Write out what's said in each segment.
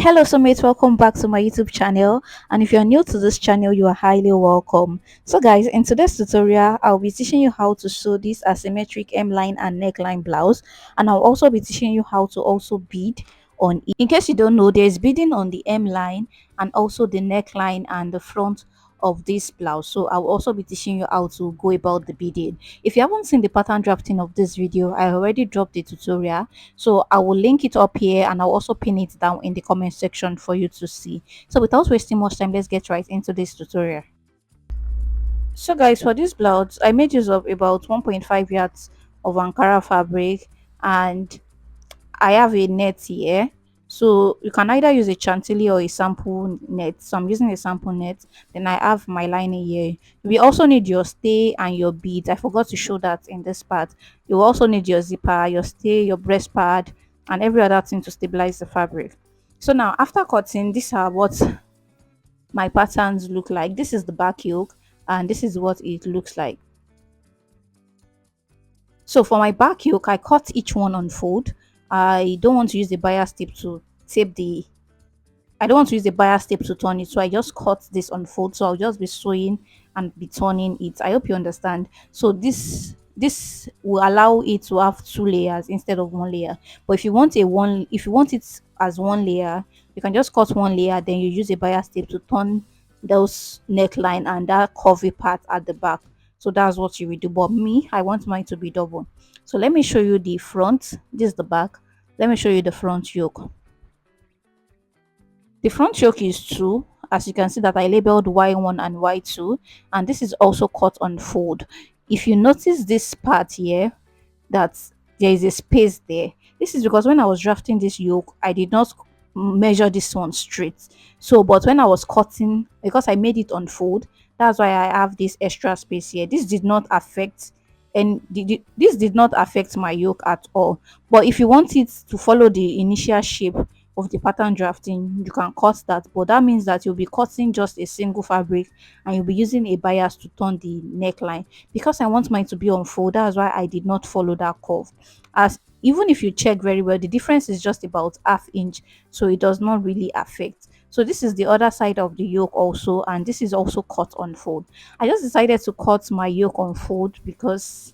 Hello, so mates, welcome back to my YouTube channel. And if you're new to this channel, you are highly welcome. So, guys, in today's tutorial, I'll be teaching you how to sew this asymmetric hemline and neckline blouse, and I'll also be teaching you how to also bead on it. In case you don't know, there's beading on the hemline and also the neckline and the front of this blouse. So I'll also be teaching you how to go about the beading. If you haven't seen the pattern drafting of this video, I already dropped the tutorial, so I will link it up here and I'll also pin it down in the comment section for you to see. So without wasting much time, let's get right into this tutorial. So guys, for this blouse, I made use of about 1.5 yards of Ankara fabric, and I have a net here. So you can either use a chantilly or a sample net. So I'm using a sample net. Then I have my lining here. We also need your stay and your beads. I forgot to show that in this part. You also need your zipper, your stay, your breast pad, and every other thing to stabilize the fabric. So now after cutting, these are what my patterns look like. This is the back yoke, and this is what it looks like. So for my back yoke, I cut each one on fold. I don't want to use the bias tip to tape the I don't want to use the bias tape to turn it, so I just cut this on fold. So I'll just be sewing and be turning it. I hope you understand. So this will allow it to have two layers instead of one layer. But if you want it as one layer, you can just cut one layer, then you use a bias tape to turn those neckline and that curvy part at the back. So that's what you will do. But me, I want mine to be double. So let me show you the front. This is the back. Let me show you the front yoke. The front yoke is 2, as you can see that I labeled Y1 and Y2, and this is also cut on fold. If you notice this part here, that there is a space there, this is because when I was drafting this yoke, I did not measure this one straight. So, but when I was cutting, because I made it on fold, that's why I have this extra space here. This did not affect and this did not affect my yoke at all. But if you want it to follow the initial shape of the pattern drafting, you can cut that, but that means that you'll be cutting just a single fabric and you'll be using a bias to turn the neckline. Because I want mine to be on fold, that's why I did not follow that curve. As even if you check very well, the difference is just about half inch, so it does not really affect. So this is the other side of the yoke also, and this is also cut on fold. I just decided to cut my yoke on fold because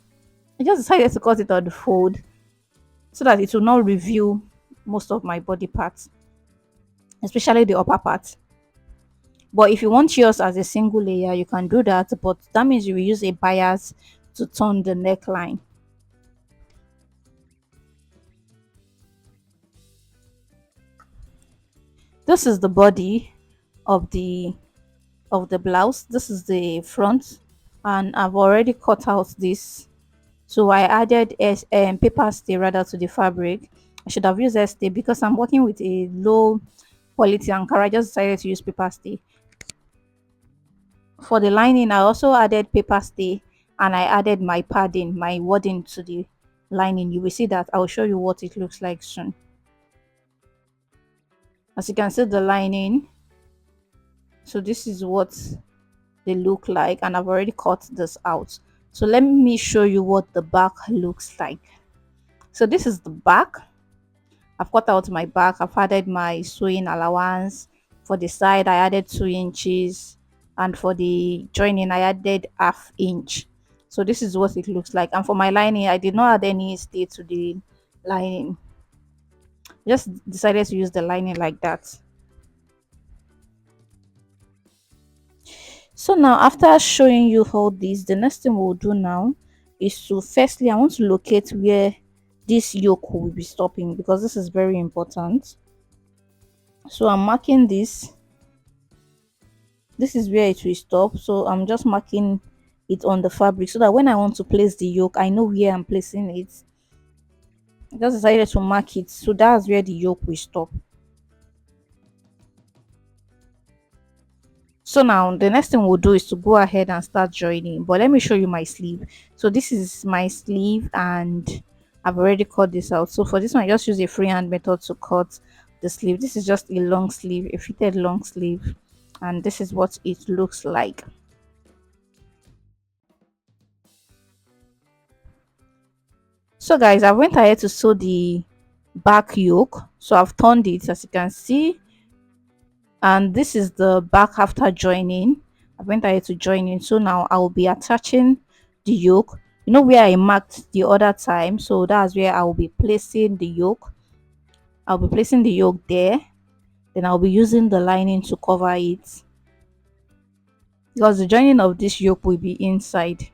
I just decided to cut it on the fold so that it will not reveal most of my body parts, especially the upper part. But if you want yours as a single layer, you can do that, but that means you will use a bias to turn the neckline. This is the body of the blouse. This is the front, and I've already cut out this. So I added paper stay rather to the fabric. I should have used stay because I'm working with a low quality Ankara. I just decided to use paper stay. For the lining, I also added paper stay, and I added my padding, my wording to the lining. You will see that. I'll show you what it looks like soon. As you can see, the lining. So this is what they look like, and I've already cut this out. So let me show you what the back looks like. So this is the back. I've cut out my back. I've added my sewing allowance. For the side, I added 2 inches, and for the joining, I added ½ inch. So this is what it looks like. And for my lining, I did not add any stay to the lining. Just decided to use the lining like that. So now, after showing you all this, the next thing we'll do now is to firstly, I want to locate where this yoke will be stopping, because this is very important. So I'm marking this. This is where it will stop. So I'm just marking it on the fabric so that when I want to place the yoke, I know where I'm placing it. I just decided to mark it. So that's where the yoke will stop. So now the next thing we'll do is to go ahead and start joining. But let me show you my sleeve. So this is my sleeve, and I've already cut this out. So for this one, I just use a freehand method to cut the sleeve. This is just a long sleeve, a fitted long sleeve, and this is what it looks like. So guys, I went ahead to sew the back yoke. So I've turned it, as you can see. And this is the back after joining. I went ahead to join in, so now I will be attaching the yoke, you know, where I marked the other time. So that's where I will be placing the yoke. I'll be placing the yoke there, then I'll be using the lining to cover it, because the joining of this yoke will be inside.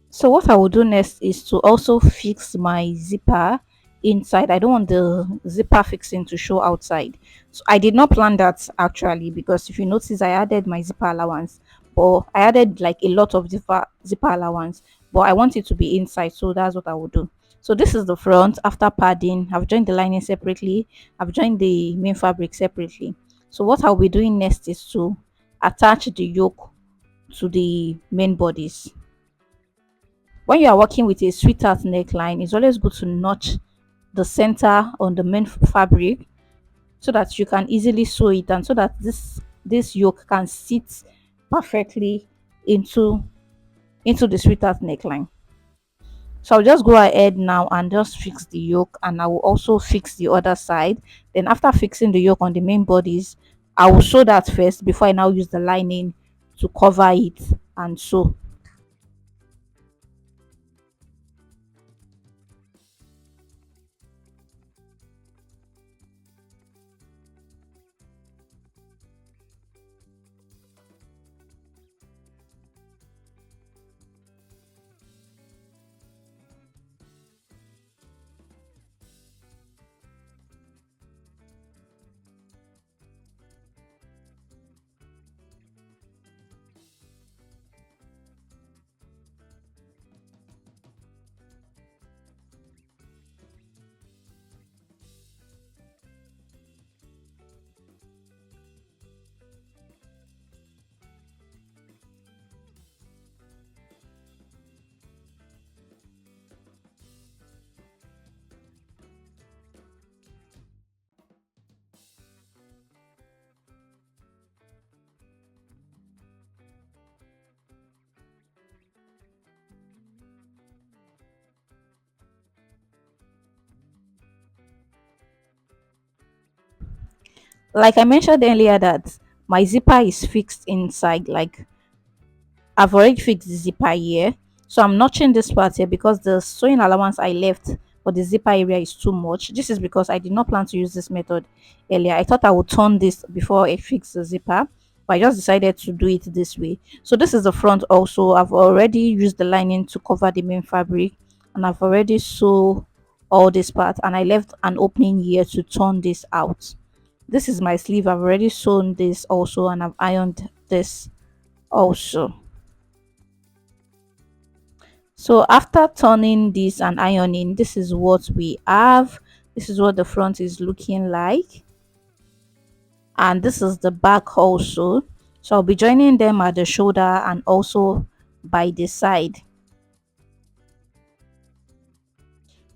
So what I will do next is to also fix my zipper inside. I don't want the zipper fixing to show outside. So I did not plan that actually, because if you notice I added my zipper allowance, but I added like a lot of zipper allowance, but I want it to be inside, so that's what I will do. So this is the front after padding. I've joined the lining separately. I've joined the main fabric separately. So what I'll be doing next is to attach the yoke to the main bodies. When you are working with a sweetheart neckline, it's always good to notch the center on the main fabric so that you can easily sew it, and so that this yoke can sit perfectly into the sweetheart neckline. So I'll just go ahead now and just fix the yoke, and I will also fix the other side. Then after fixing the yoke on the main bodies, I will sew that first before I now use the lining to cover it and sew. Like I mentioned earlier that my zipper is fixed inside, like I've already fixed the zipper here. So I'm notching this part here because the sewing allowance I left for the zipper area is too much. This is because I did not plan to use this method earlier. I thought I would turn this before I fix the zipper, but I just decided to do it this way. So this is the front also. I've already used the lining to cover the main fabric, and I've already sewn all this part, and I left an opening here to turn this out. This is my sleeve. I've already sewn this also, and I've ironed this also. So after turning this and ironing, this is what we have. This is what the front is looking like, and this is the back also. So I'll be joining them at the shoulder and also by the side.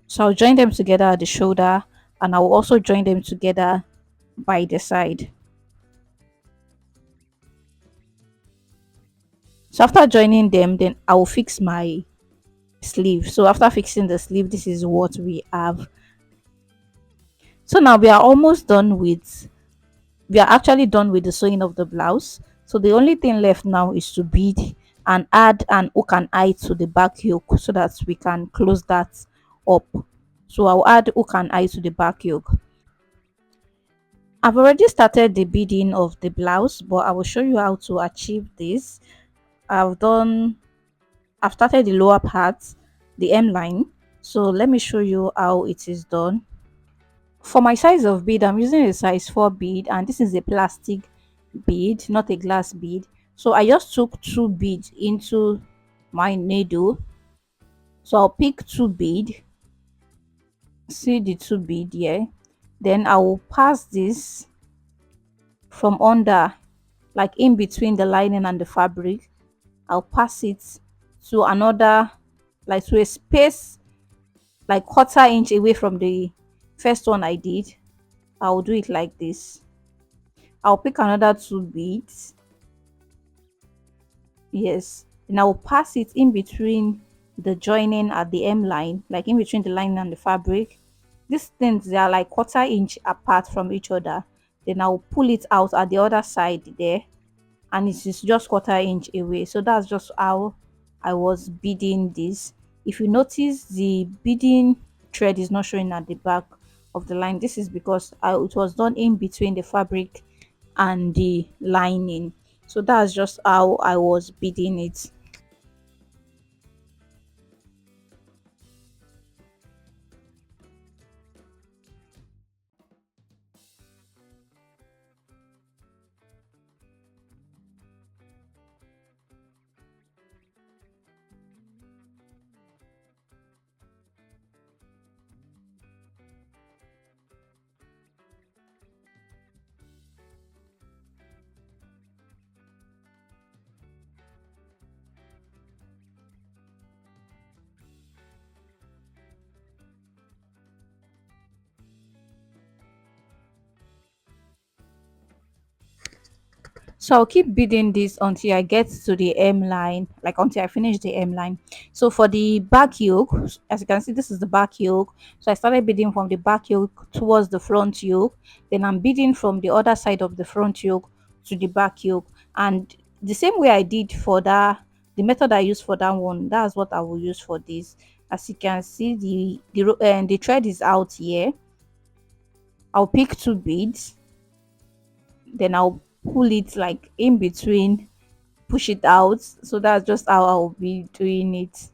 So I'll join them together at the shoulder, and I'll also join them together by the side. So after joining them, then I will fix my sleeve. So after fixing the sleeve, this is what we have. So now we are almost done with, we are actually done with the sewing of the blouse. So the only thing left now is to bead and add an hook and eye to the back yoke so that we can close that up. So I'll add hook and eye to the back yoke. I've already started the beading of the blouse, but I will show you how to achieve this. I've done I've started the lower part, the M line. So let me show you how it is done. For my size of bead, I'm using a size 4 bead, and this is a plastic bead, not a glass bead. So I just took two beads into my needle. So I'll pick two bead, see the two bead here. Then I will pass this from under, like in between the lining and the fabric. I'll pass it to another, like to a space like quarter inch away from the first one I did. I'll do it like this. I'll pick another two beads. Yes. And I'll pass it in between the joining at the M line, like in between the line and the fabric. These things, they are like quarter inch apart from each other. Then I'll pull it out at the other side there, and it is just quarter inch away. So that's just how I was beading this. If you notice, the beading thread is not showing at the back of the line. This is because it was done in between the fabric and the lining. So that's just how I was beading it. So I'll keep beading this until I get to the M line, like until I finish the M line. So for the back yoke, as you can see, this is the back yoke. So I started beading from the back yoke towards the front yoke. Then I'm beading from the other side of the front yoke to the back yoke. And the same way I did for that, the method I used for that one, that's what I will use for this. As you can see, the thread is out here. I'll pick two beads, then I'll pull it like in between, push it out. So that's just how I'll be doing it.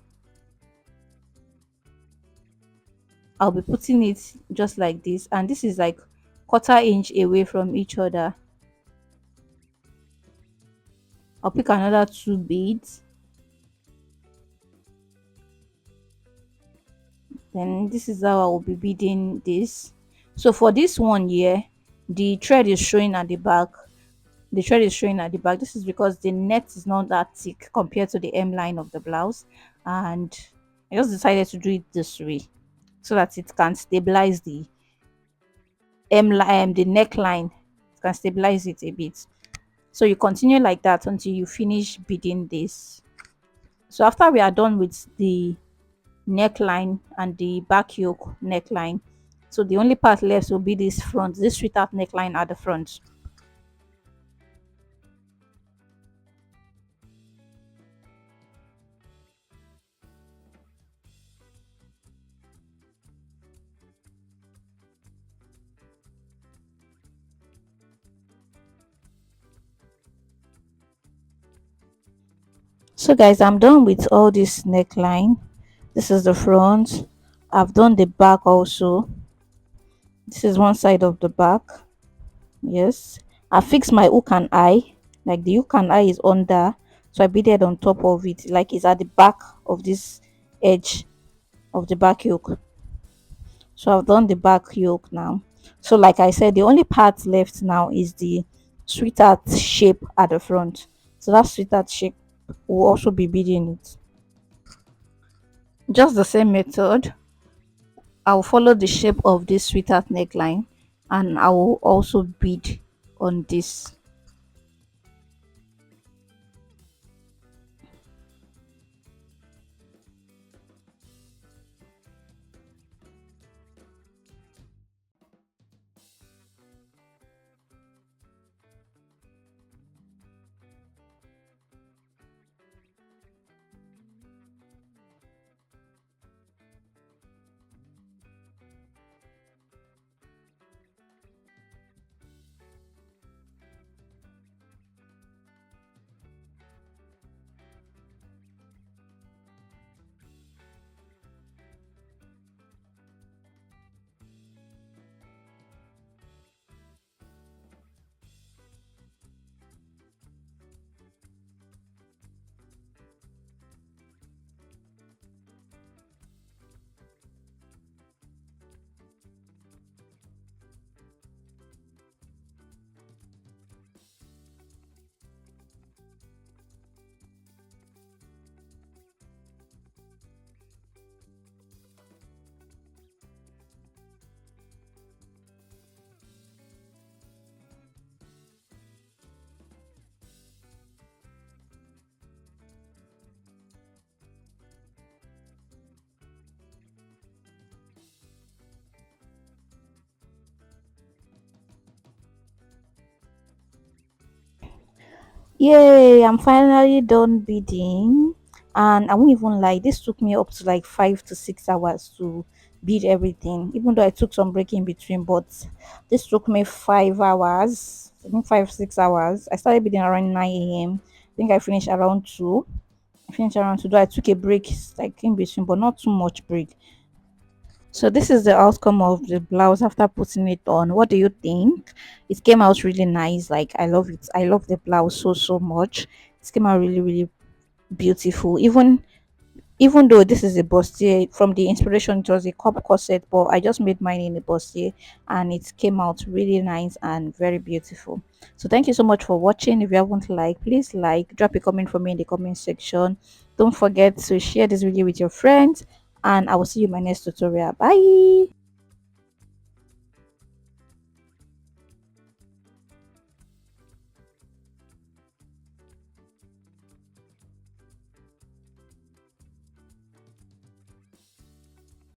I'll be putting it just like this, and this is like quarter inch away from each other. I'll pick another two beads, then this is how I will be beading this. So for this one here, the thread is showing at the back. The thread is showing at the back. This is because the net is not that thick compared to the M line of the blouse, and I just decided to do it this way so that it can stabilize the M line, the neckline. It can stabilize it a bit. So you continue like that until you finish beading this. So after we are done with the neckline and the back yoke neckline, so the only part left will be this front, this sweetheart neckline at the front. So guys, I'm done with all this neckline. This is the front. I've done the back also. This is one side of the back. Yes, I fixed my hook and eye. Like the hook and eye is under, so I beaded on top of it, like it's at the back of this edge of the back yoke. So I've done the back yoke now. So like I said, the only part left now is the sweetheart shape at the front. So that sweetheart shape will also be beading it. Just the same method. I'll follow the shape of this sweetheart neckline, and I will also bead on this. Yay, I'm finally done beading. And I won't even lie, this took me up to like 5 to 6 hours to bead everything, even though I took some break in between. But this took me 5 hours, I think 5 6 hours. I started beading around 9 a.m. I think I finished around 2. I finished around 2. Though I took a break like in between, but not too much break. So this is the outcome of the blouse after putting it on. What do you think? It came out really nice. Like I love it. I love the blouse so much. It came out really beautiful. Even though this is a bustier, from the inspiration it was a cup corset, but I just made mine in a bustier and it came out really nice and very beautiful. So thank you so much for watching. If you haven't liked, please like, drop a comment for me in the comment section. Don't forget to share this video with your friends, and I will see you in my next tutorial. Bye.